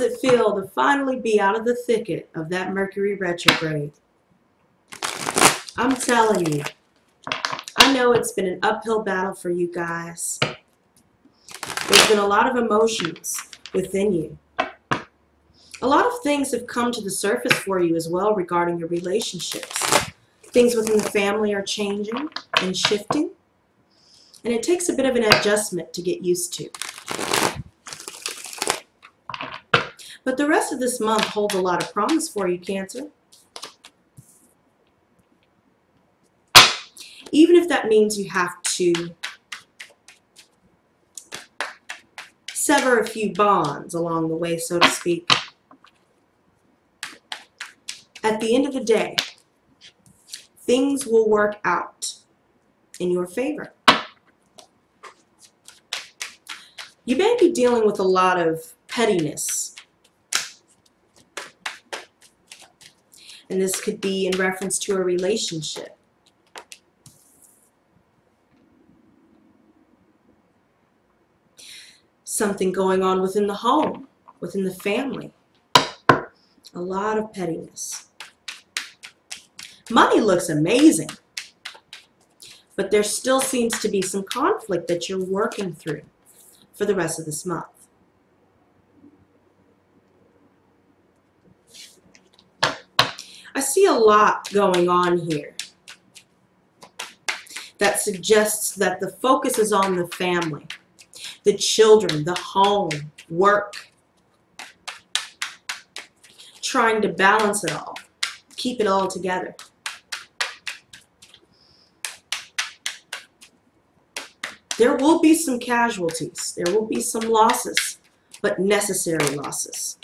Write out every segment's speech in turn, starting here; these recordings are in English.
does it feel to finally be out of the thicket of that Mercury retrograde? I'm telling you, I know it's been an uphill battle for you guys. There's been a lot of emotions within you. A lot of things have come to the surface for you as well regarding your relationships. Things within the family are changing and shifting, and it takes a bit of an adjustment to get used to. But the rest of this month holds a lot of promise for you, Cancer. Even if that means you have to sever a few bonds along the way, so to speak. At the end of the day, things will work out in your favor. You may be dealing with a lot of pettiness. And this could be in reference to a relationship. Something going on within the home, within the family. A lot of pettiness. Money looks amazing, but there still seems to be some conflict that you're working through for the rest of this month. I see a lot going on here that suggests that the focus is on the family, the children, the home, work, trying to balance it all, keep it all together. There will be some casualties, there will be some losses, but necessary losses.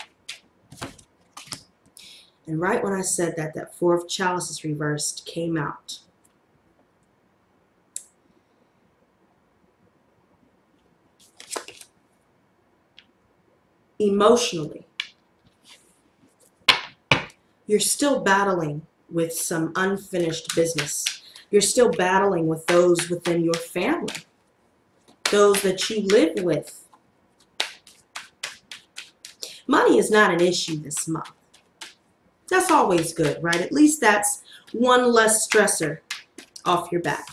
And right when I said that, that Four of Chalices reversed came out. Emotionally, you're still battling with some unfinished business. You're still battling with those within your family, those that you live with. Money is not an issue this month. That's always good, right? At least that's one less stressor off your back.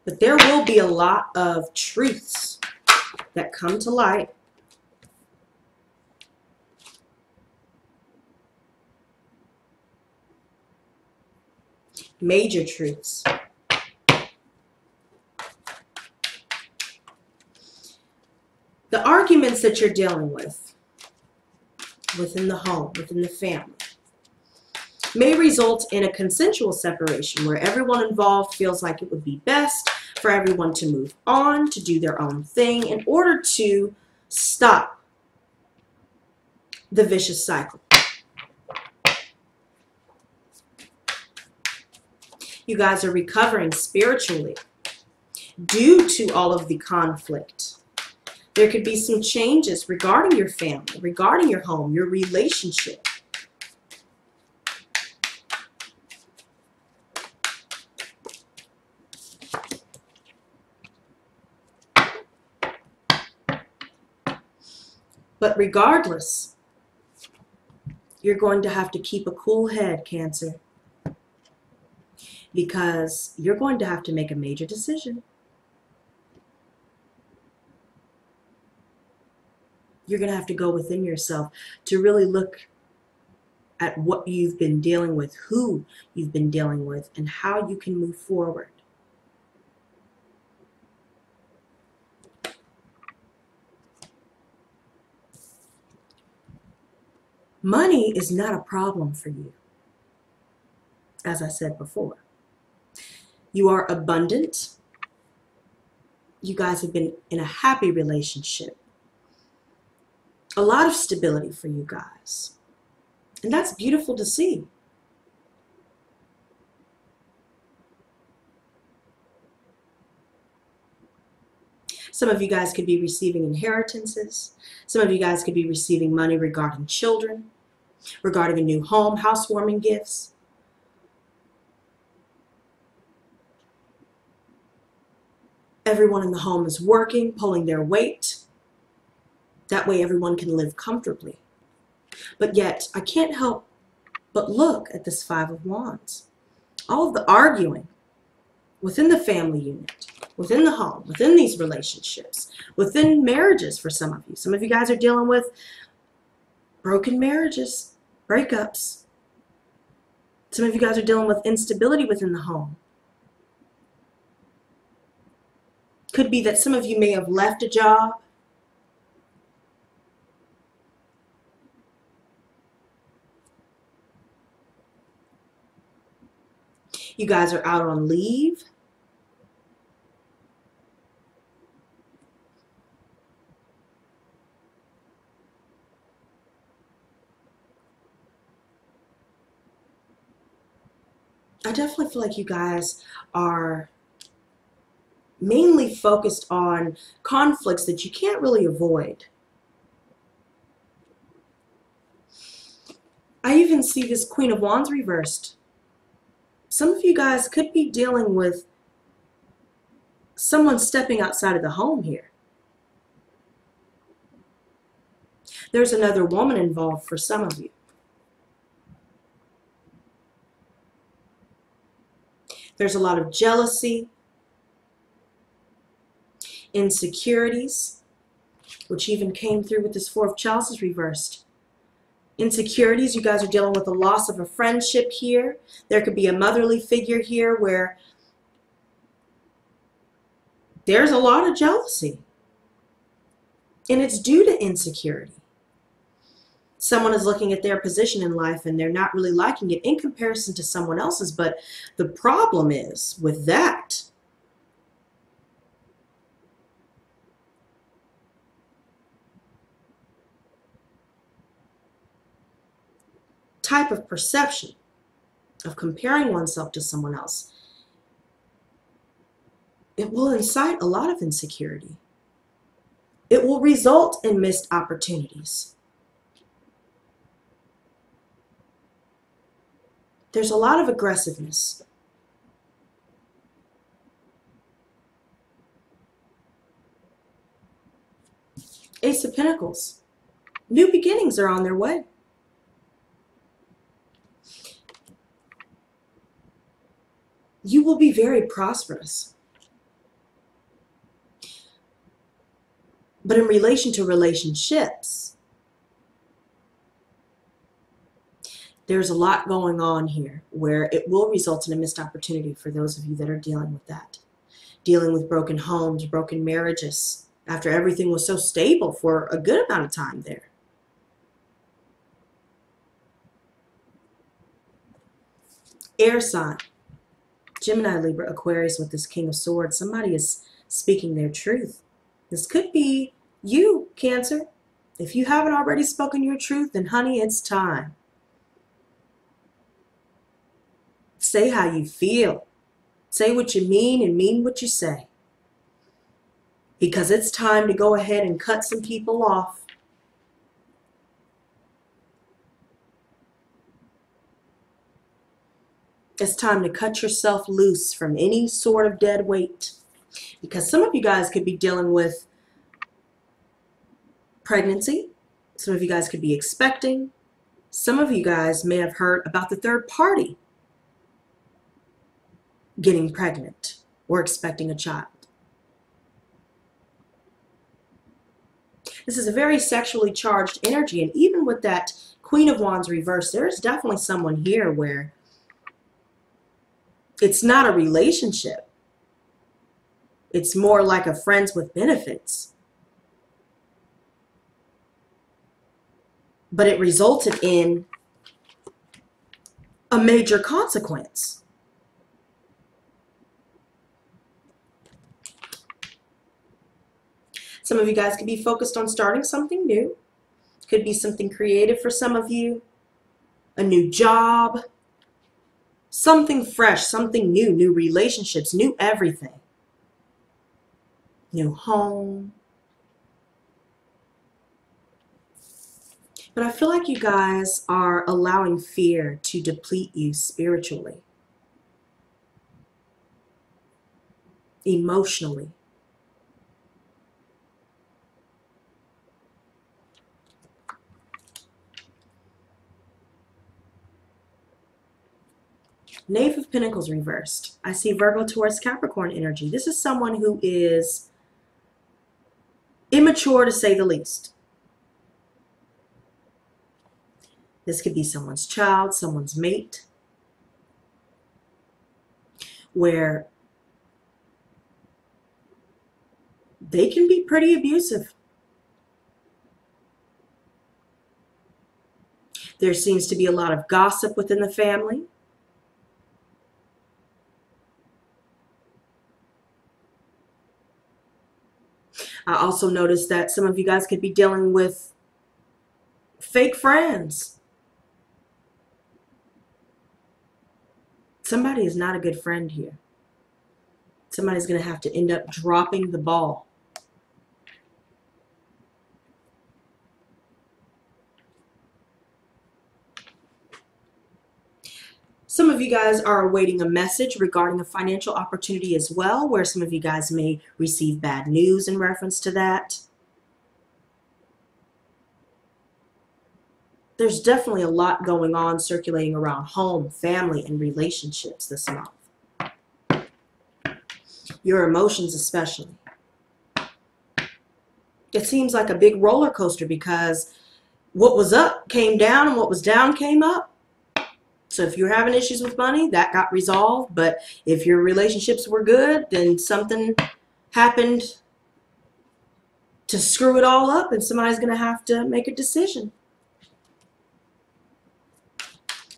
But there will be a lot of truths that come to light. Major truths. The arguments that you're dealing with within the home, within the family, may result in a consensual separation where everyone involved feels like it would be best for everyone to move on, to do their own thing in order to stop the vicious cycle. You guys are recovering spiritually due to all of the conflict. There could be some changes regarding your family, regarding your home, your relationship. But regardless, you're going to have to keep a cool head, Cancer, because you're going to have to make a major decision. You're going to have to go within yourself to really look at what you've been dealing with, who you've been dealing with, and how you can move forward. Money is not a problem for you, as I said before. You are abundant. You guys have been in a happy relationship. A lot of stability for you guys. And that's beautiful to see. Some of you guys could be receiving inheritances. Some of you guys could be receiving money regarding children, regarding a new home, housewarming gifts. Everyone in the home is working, pulling their weight. That way everyone can live comfortably. But yet, I can't help but look at this Five of Wands. All of the arguing within the family unit, within the home, within these relationships, within marriages for some of you. Some of you guys are dealing with broken marriages, breakups. Some of you guys are dealing with instability within the home. Could be that some of you may have left a job. You guys are out on leave. I definitely feel like you guys are mainly focused on conflicts that you can't really avoid. I even see this Queen of Wands reversed. Some of you guys could be dealing with someone stepping outside of the home here. There's another woman involved for some of you. There's a lot of jealousy, insecurities, which even came through with this Four of Chalices reversed. Insecurities, you guys are dealing with the loss of a friendship here. There could be a motherly figure here where there's a lot of jealousy. And it's due to insecurity. Someone is looking at their position in life and they're not really liking it in comparison to someone else's. But the problem is with that, type of perception of comparing oneself to someone else, it will incite a lot of insecurity. It will result in missed opportunities. There's a lot of aggressiveness. Ace of Pentacles. New beginnings are on their way. You will be very prosperous. But in relation to relationships, there's a lot going on here where it will result in a missed opportunity for those of you that are dealing with that. Dealing with broken homes, broken marriages, after everything was so stable for a good amount of time there. Air sign. Gemini, Libra, Aquarius with this King of Swords. Somebody is speaking their truth. This could be you, Cancer. If you haven't already spoken your truth, then honey, it's time. Say how you feel. Say what you mean and mean what you say. Because it's time to go ahead and cut some people off. It's time to cut yourself loose from any sort of dead weight. Because some of you guys could be dealing with pregnancy. Some of you guys could be expecting. Some of you guys may have heard about the third party getting pregnant or expecting a child. This is a very sexually charged energy, and even with that Queen of Wands reversed, there's definitely someone here where it's not a relationship. It's more like a friends with benefits. But it resulted in a major consequence. Some of you guys could be focused on starting something new. Could be something creative for some of you. A new job. Something fresh, something new. New relationships, new everything. New home. But I feel like you guys are allowing fear to deplete you spiritually, emotionally. Knave of Pentacles reversed. I see Virgo, Taurus, Capricorn energy. This is someone who is immature, to say the least. This could be someone's child, someone's mate, where they can be pretty abusive. There seems to be a lot of gossip within the family. I also noticed that some of you guys could be dealing with fake friends. Somebody is not a good friend here. Somebody's going to have to end up dropping the ball. Some of you guys are awaiting a message regarding a financial opportunity as well, where some of you guys may receive bad news in reference to that. There's definitely a lot going on circulating around home, family, and relationships this month. Your emotions especially. It seems like a big roller coaster because what was up came down and what was down came up. So if you're having issues with money, that got resolved. But if your relationships were good, then something happened to screw it all up and somebody's going to have to make a decision.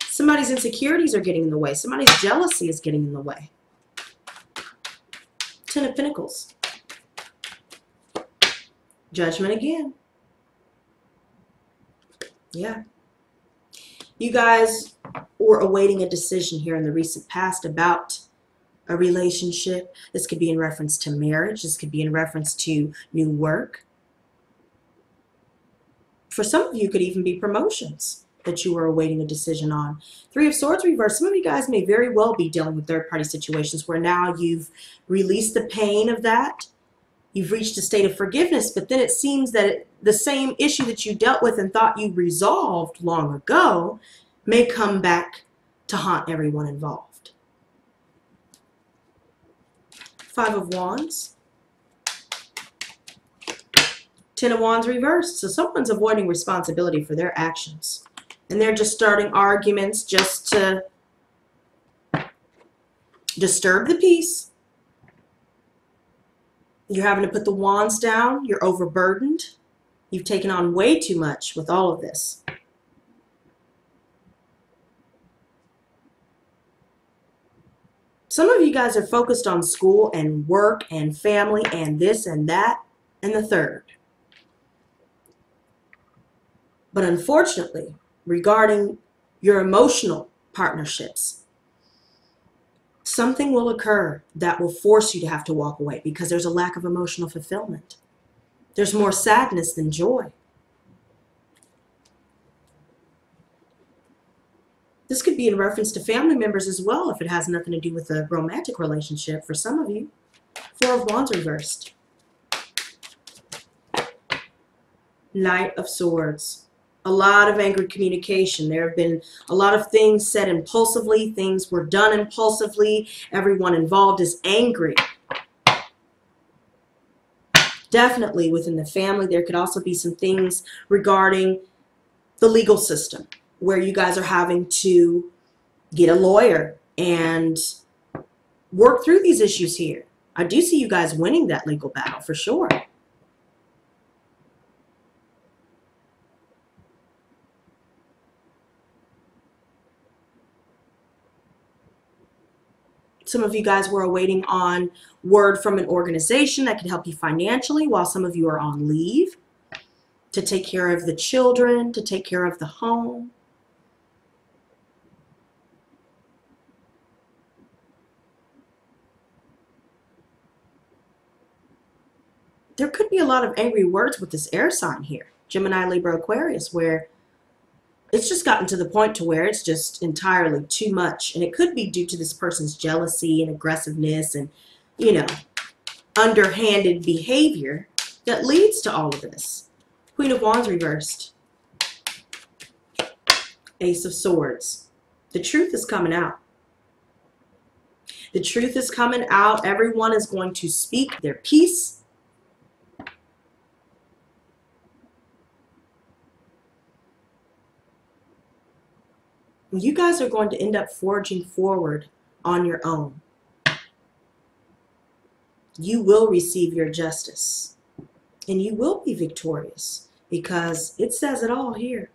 Somebody's insecurities are getting in the way. Somebody's jealousy is getting in the way. Ten of Pentacles. Judgment again. Yeah. You guys were awaiting a decision here in the recent past about a relationship. This could be in reference to marriage. This could be in reference to new work. For some of you, it could even be promotions that you were awaiting a decision on. Three of Swords reversed. Some of you guys may very well be dealing with third-party situations where now you've released the pain of that. You've reached a state of forgiveness, but then it seems that the same issue that you dealt with and thought you resolved long ago may come back to haunt everyone involved. Five of Wands. Ten of Wands reversed. So someone's avoiding responsibility for their actions. And they're just starting arguments just to disturb the peace. You're having to put the wands down. You're overburdened. You've taken on way too much with all of this. Some of you guys are focused on school and work and family and this and that and the third. But unfortunately, regarding your emotional partnerships, something will occur that will force you to have to walk away because there's a lack of emotional fulfillment. There's more sadness than joy. This could be in reference to family members as well if it has nothing to do with a romantic relationship for some of you. Four of Wands reversed. Knight of Swords. A lot of angry communication. There have been a lot of things said impulsively. Things were done impulsively. Everyone involved is angry. Definitely within the family, there could also be some things regarding the legal system where you guys are having to get a lawyer and work through these issues here. I do see you guys winning that legal battle for sure. Some of you guys were awaiting on word from an organization that could help you financially while some of you are on leave to take care of the children, to take care of the home. There could be a lot of angry words with this air sign here, Gemini, Libra, Aquarius, where it's just gotten to the point to where it's just entirely too much. And it could be due to this person's jealousy and aggressiveness and, you know, underhanded behavior that leads to all of this. Queen of Wands reversed. Ace of Swords. The truth is coming out. The truth is coming out. Everyone is going to speak their piece. You guys are going to end up forging forward on your own. You will receive your justice. And you will be victorious, because it says it all here.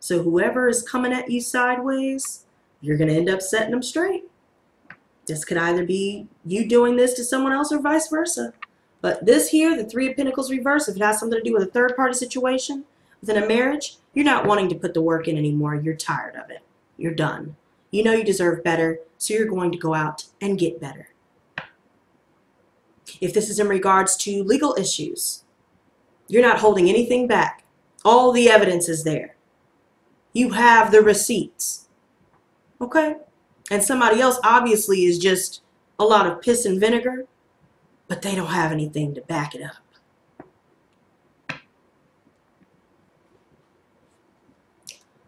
So whoever is coming at you sideways, you're going to end up setting them straight. This could either be you doing this to someone else or vice versa. But this here, the Three of Pentacles reverse, if it has something to do with a third-party situation within a marriage, you're not wanting to put the work in anymore. You're tired of it. You're done. You know you deserve better, so you're going to go out and get better. If this is in regards to legal issues, you're not holding anything back. All the evidence is there. You have the receipts. Okay? And somebody else obviously is just a lot of piss and vinegar, but they don't have anything to back it up.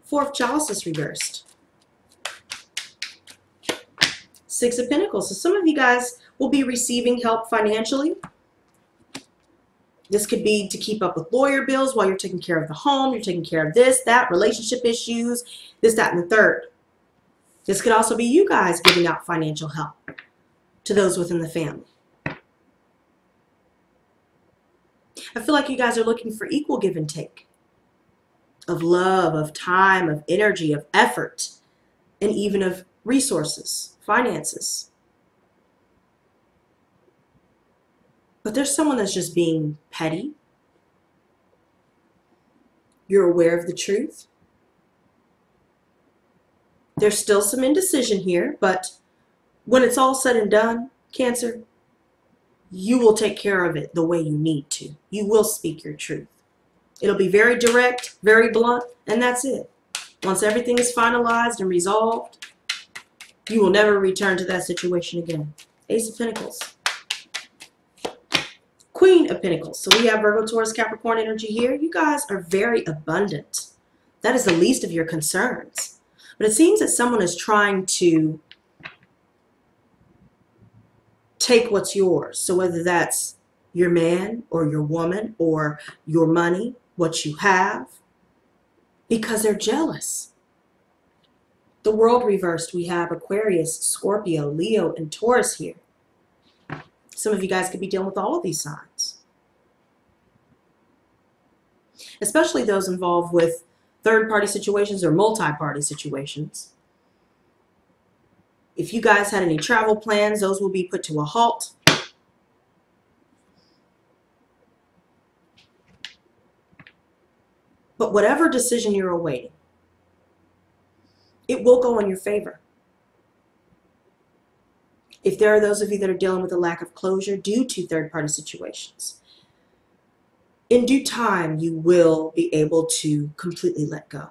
Four of Chalices reversed. Six of Pentacles. So some of you guys will be receiving help financially. This could be to keep up with lawyer bills while you're taking care of the home, you're taking care of this, that, relationship issues, this, that, and the third. This could also be you guys giving out financial help to those within the family. I feel like you guys are looking for equal give and take of love, of time, of energy, of effort, and even of resources, finances. But there's someone that's just being petty. You're aware of the truth. There's still some indecision here, but when it's all said and done, Cancer, you will take care of it the way you need to. You will speak your truth. It'll be very direct, very blunt, and that's it. Once everything is finalized and resolved, you will never return to that situation again. Ace of Pentacles. Queen of Pentacles. So we have Virgo, Taurus, Capricorn energy here. You guys are very abundant. That is the least of your concerns. But it seems that someone is trying to take what's yours. So whether that's your man or your woman or your money, what you have, because they're jealous. The World reversed, we have Aquarius, Scorpio, Leo, and Taurus here. Some of you guys could be dealing with all of these signs. Especially those involved with third-party situations or multi-party situations. If you guys had any travel plans, those will be put to a halt. But whatever decision you're awaiting, it will go in your favor. If there are those of you that are dealing with a lack of closure due to third-party situations, in due time, you will be able to completely let go.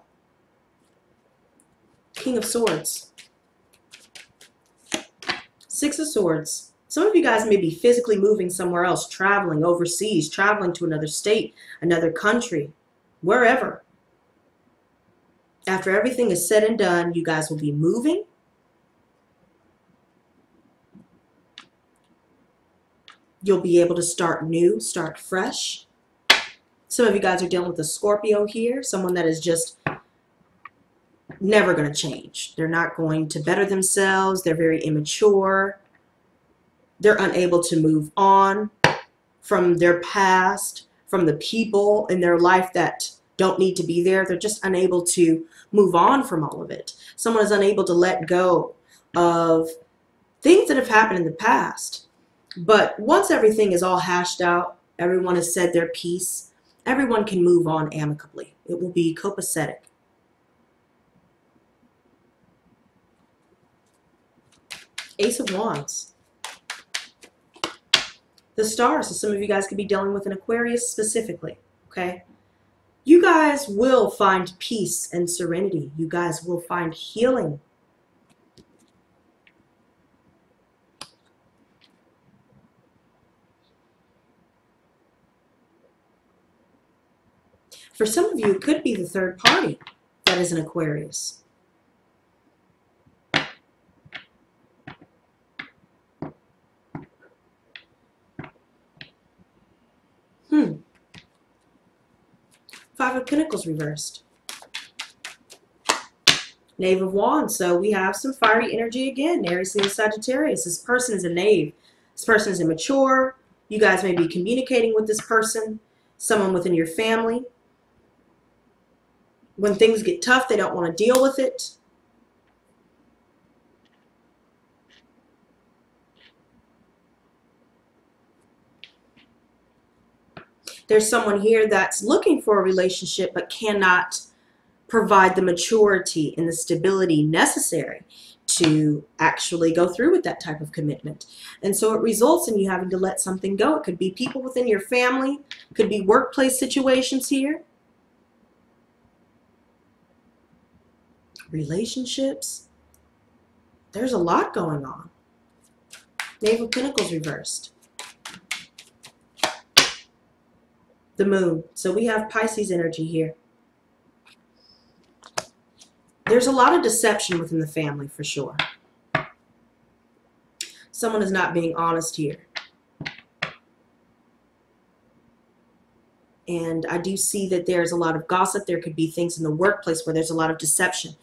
King of Swords. Six of Swords. Some of you guys may be physically moving somewhere else, traveling overseas, traveling to another state, another country, wherever. After everything is said and done, you guys will be moving. You'll be able to start new, start fresh. Some of you guys are dealing with a Scorpio here, someone that is just never going to change. They're not going to better themselves. They're very immature. They're unable to move on from their past, from the people in their life that don't need to be there. They're just unable to move on from all of it. Someone is unable to let go of things that have happened in the past. But once everything is all hashed out, everyone has said their piece, everyone can move on amicably. It will be copacetic. Ace of Wands. The Star. So some of you guys could be dealing with an Aquarius specifically, okay? You guys will find peace and serenity. You guys will find healing. For some of you, it could be the third party that is an Aquarius. Five of Pentacles reversed. Knave of Wands. So we have some fiery energy again. Aries, Leo, Sagittarius. This person is a knave. This person is immature. You guys may be communicating with this person, someone within your family. When things get tough, they don't want to deal with it. There's someone here that's looking for a relationship but cannot provide the maturity and the stability necessary to actually go through with that type of commitment. And so it results in you having to let something go. It could be people within your family, could be workplace situations here. Relationships. There's a lot going on. Knave of Pentacles reversed. The Moon. So we have Pisces energy here. There's a lot of deception within the family for sure. Someone is not being honest here. And I do see that there's a lot of gossip. There could be things in the workplace where there's a lot of deception.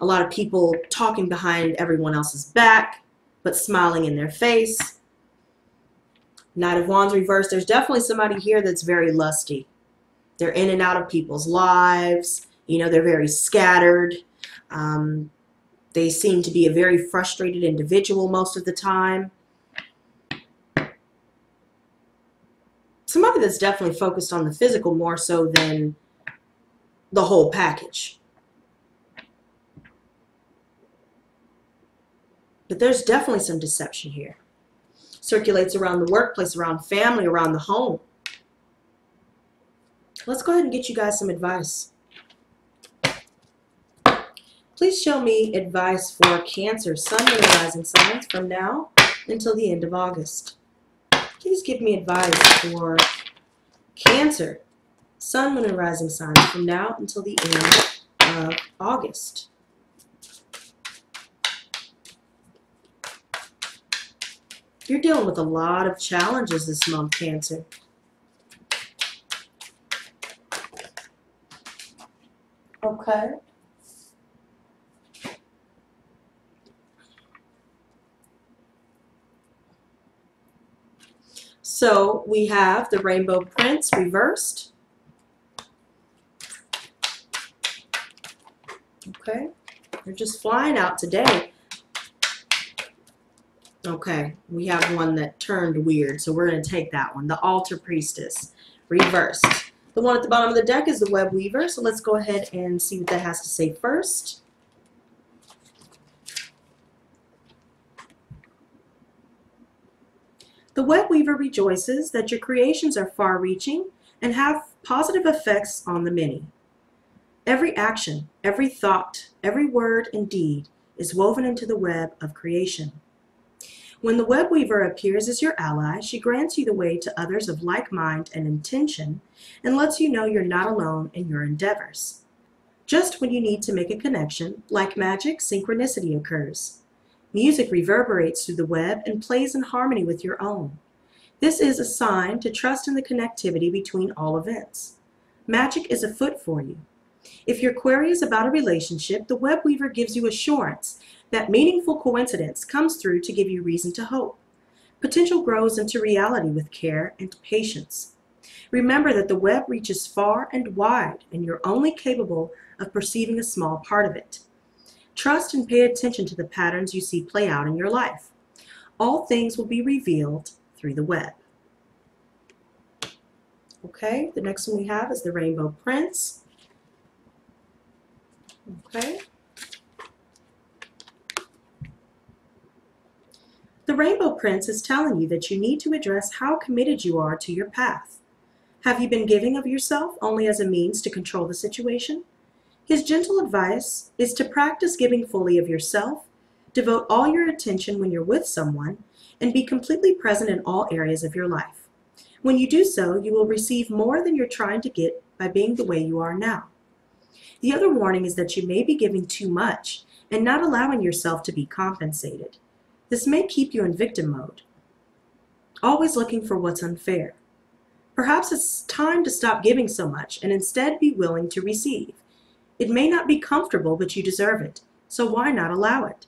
A lot of people talking behind everyone else's back, but smiling in their face. Knight of Wands reversed. There's definitely somebody here that's very lusty. They're in and out of people's lives. You know, they're very scattered. They seem to be a very frustrated individual most of the time. Somebody that's definitely focused on the physical more so than the whole package. But there's definitely some deception here. Circulates around the workplace, around family, around the home. Let's go ahead and get you guys some advice. Please show me advice for Cancer, Sun, Moon, and Rising signs from now until the end of August. Please give me advice for Cancer, Sun, Moon, and Rising signs from now until the end of August. You're dealing with a lot of challenges this month, Cancer. Okay. So we have the Rainbow Prince reversed. Okay. They're just flying out today. Okay, we have one that turned weird, so we're going to take that one. The Altar Priestess, reversed. The one at the bottom of the deck is the Web Weaver, so let's go ahead and see what that has to say first. The Web Weaver rejoices that your creations are far-reaching and have positive effects on the many. Every action, every thought, every word and deed is woven into the web of creation. When the Web Weaver appears as your ally, she grants you the way to others of like mind and intention and lets you know you're not alone in your endeavors. Just when you need to make a connection, like magic, synchronicity occurs. Music reverberates through the web and plays in harmony with your own. This is a sign to trust in the connectivity between all events. Magic is afoot for you. If your query is about a relationship, the Web Weaver gives you assurance that meaningful coincidence comes through to give you reason to hope. Potential grows into reality with care and patience. Remember that the web reaches far and wide, and you're only capable of perceiving a small part of it. Trust and pay attention to the patterns you see play out in your life. All things will be revealed through the web. Okay, the next one we have is the Rainbow Prince. Okay. The Rainbow Prince is telling you that you need to address how committed you are to your path. Have you been giving of yourself only as a means to control the situation? His gentle advice is to practice giving fully of yourself, devote all your attention when you're with someone, and be completely present in all areas of your life. When you do so, you will receive more than you're trying to get by being the way you are now. The other warning is that you may be giving too much and not allowing yourself to be compensated. This may keep you in victim mode, always looking for what's unfair. Perhaps it's time to stop giving so much and instead be willing to receive. It may not be comfortable, but you deserve it, so why not allow it?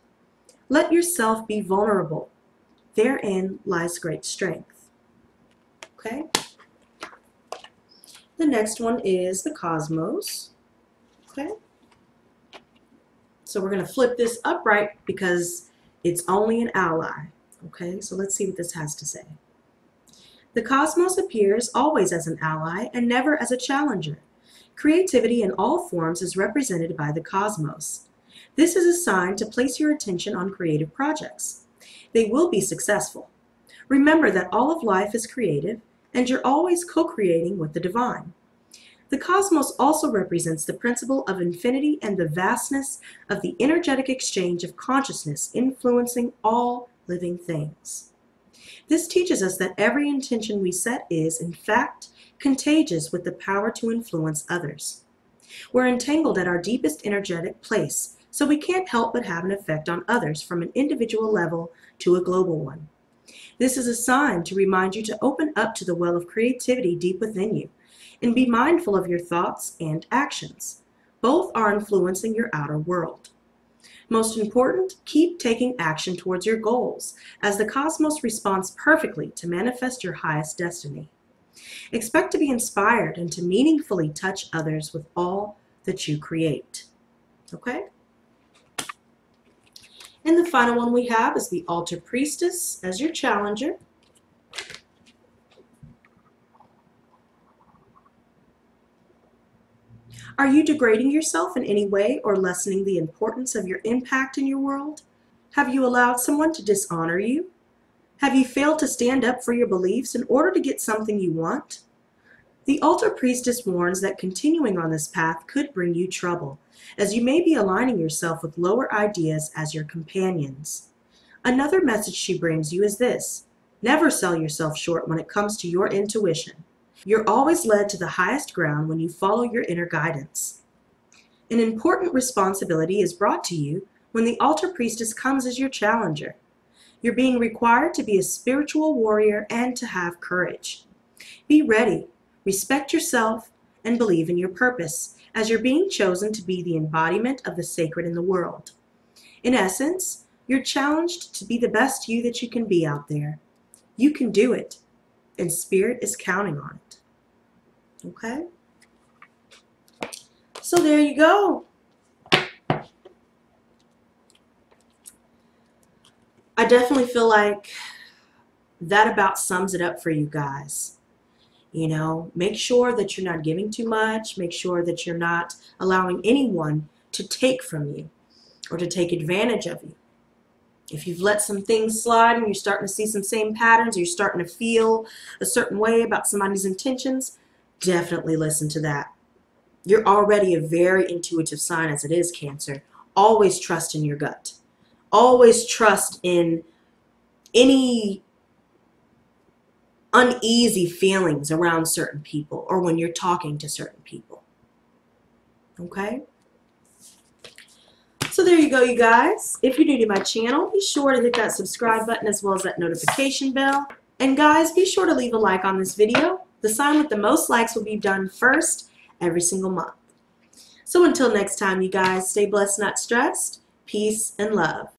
Let yourself be vulnerable. Therein lies great strength. Okay? The next one is the cosmos. Okay? So we're going to flip this upright because it's only an ally. Okay? So let's see what this has to say. The cosmos appears always as an ally and never as a challenger. Creativity in all forms is represented by the cosmos. This is a sign to place your attention on creative projects. They will be successful. Remember that all of life is creative, and you're always co-creating with the divine. The cosmos also represents the principle of infinity and the vastness of the energetic exchange of consciousness influencing all living things. This teaches us that every intention we set is, in fact, contagious with the power to influence others. We're entangled at our deepest energetic place, so we can't help but have an effect on others from an individual level to a global one. This is a sign to remind you to open up to the well of creativity deep within you and be mindful of your thoughts and actions. Both are influencing your outer world. Most important, keep taking action towards your goals, as the cosmos responds perfectly to manifest your highest destiny. Expect to be inspired and to meaningfully touch others with all that you create. Okay? And the final one we have is the Altar Priestess as your challenger. Are you degrading yourself in any way or lessening the importance of your impact in your world? Have you allowed someone to dishonor you? Have you failed to stand up for your beliefs in order to get something you want? The Altar Priestess warns that continuing on this path could bring you trouble, as you may be aligning yourself with lower ideas as your companions. Another message she brings you is this: never sell yourself short when it comes to your intuition. You're always led to the highest ground when you follow your inner guidance. An important responsibility is brought to you when the Altar Priestess comes as your challenger. You're being required to be a spiritual warrior and to have courage. Be ready, respect yourself, and believe in your purpose, as you're being chosen to be the embodiment of the sacred in the world. In essence, you're challenged to be the best you that you can be out there. You can do it, and Spirit is counting on it. Okay? So there you go. I definitely feel like that about sums it up for you guys. You know, make sure that you're not giving too much. Make sure that you're not allowing anyone to take from you or to take advantage of you. If you've let some things slide and you're starting to see some same patterns, or you're starting to feel a certain way about somebody's intentions, definitely listen to that. You're already a very intuitive sign as it is, Cancer. Always trust in your gut. Always trust in any uneasy feelings around certain people or when you're talking to certain people. Okay? So there you go, you guys. If you're new to my channel, be sure to hit that subscribe button as well as that notification bell. And guys, be sure to leave a like on this video. The sign with the most likes will be done first every single month. So until next time, you guys, stay blessed, not stressed. Peace and love.